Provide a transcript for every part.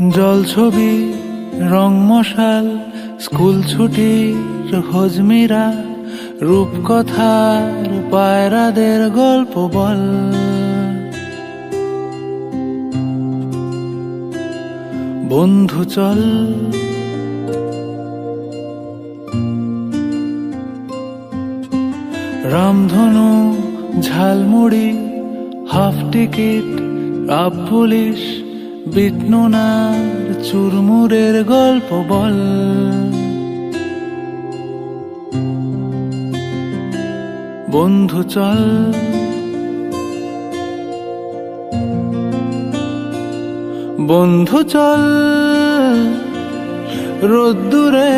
জলছবি রং মশাল স্কুল ছুটির হজমিরা রূপকথার পায়রাদের গল্প বল। বন্ধু চল রামধনু jhalmuri half ticket up police বিটনুনার চুরমুরের গল্প বল। বন্ধু চল বন্ধু চল রোদ্দুরে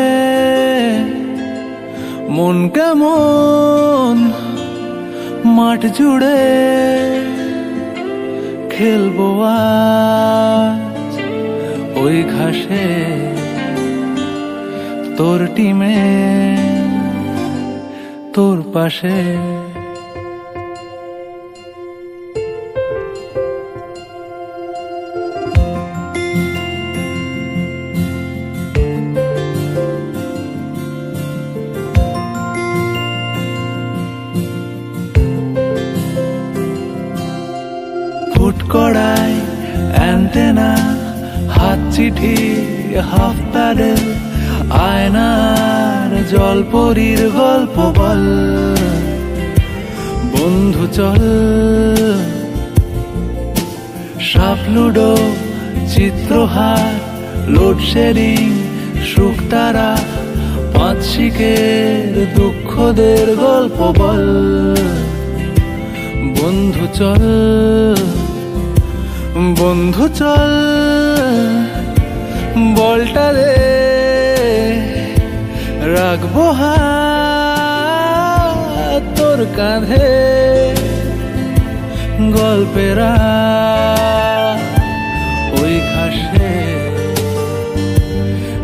মন কেমন মাঠ জুড়ে খেলবো আজ ওই ঘাসে তোর টিমে তোর পাশে। ফুটকড়াই অ্যান্টেনা হাত চিঠি হাফ প্যাডেল আয়নার জলপরীর গল্প বল। বন্ধু চল সাপ লুডো চিত্রহার লোডশেডিং শুকতারা পাঁচ শিকের দুঃখদের গল্প বল। বন্ধু চল বন্ধু চল বলটা দে রাখবো হাত তোর কাঁধে গল্পেরা ওই ঘাসে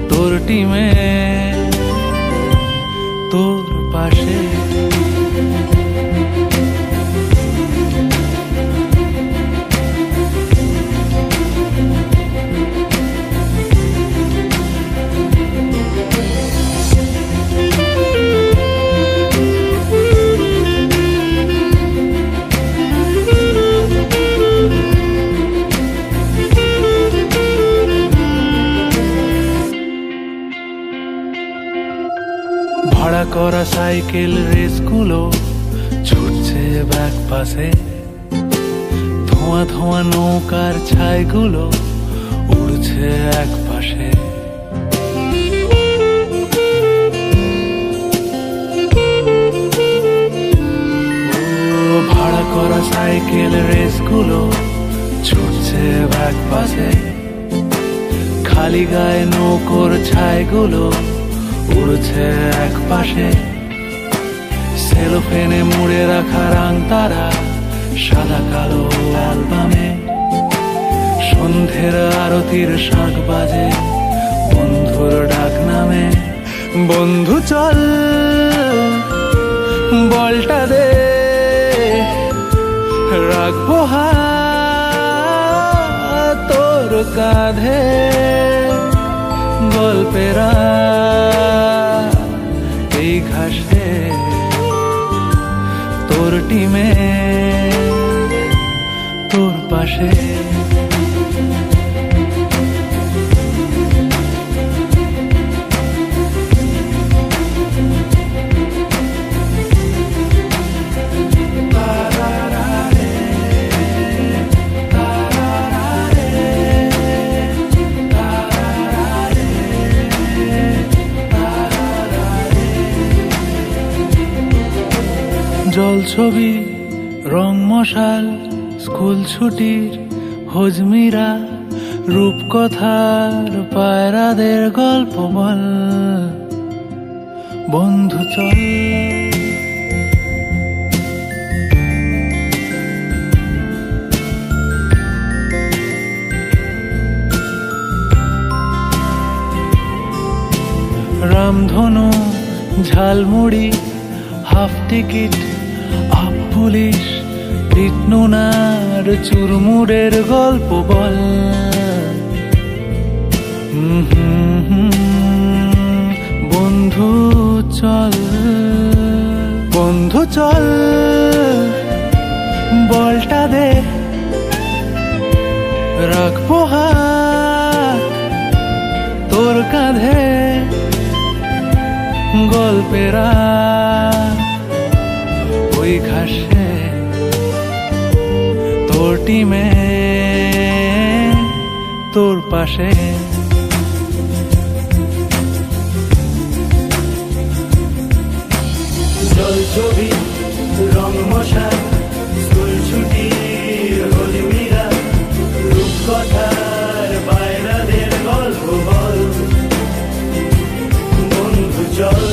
তোর টিমে তোর পাশে। ভাড়া করা সাইকেল রেসগুলো ছুটছে ব্যাক পাশে, ধোঁয়া ধোঁয়া নৌকার ছাইগুলো উড়ছে এক পাশে। ভাড়া করা সাইকেল রেসগুলো ছুটছে ব্যাক পাশে, খালি গায়ে নৌকোর ছাইগুলো উড়ছে এক পাশে। সেলোফেনে মুড়ে রাখা রাং তারা সাদা কালো অ্যালবামে, সন্ধ্যের আরতির শাঁখ বাজে বন্ধুর ডাক নামে। বন্ধু চল বলটা দে রাখবো হাত তোর কাঁধে গল্পেরা এই ঘাসে তোর টিমে তোর পাশে। জলছবি রং মশাল স্কুল ছুটির হজমিরা রূপকথার পায়রাদের গল্প বল। বন্ধু চল রামধনু jhalmuri half ticket up police বিটনুনার চুরমুরের গল্প বল। বন্ধু চল, বন্ধু চল, বলটা দে, রাখবো হাত তোর কাঁধে, গল্পেরা ওই ঘাসে তোর টিমে তোর পাশে। জল ছবি রং মশাই, স্কুল ছুটি হলিমিরা, রূপকথার বাইরাদের গল্প বল। বন্ধু চল,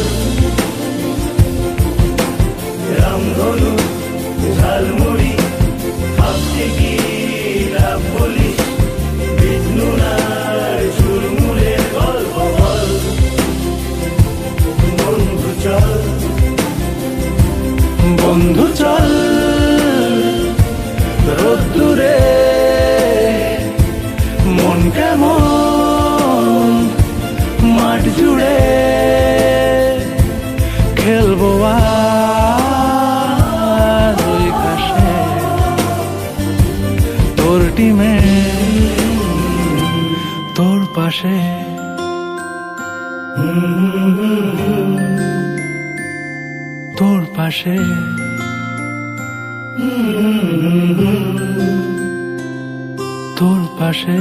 রামধনু ঝালমুড়ি, ভাবতে কি লাভ বলিস, বিষ্ণুনার চুরমুরের গল্প বল। বন্ধু চল, বন্ধু চল, রোদ্দুরে মন কেমন মাঠ জুড়ে, খেলবো আজ ওই ঘাসে তোর টিমে তোর পাশে। তোর পাশে, তোর পাশে।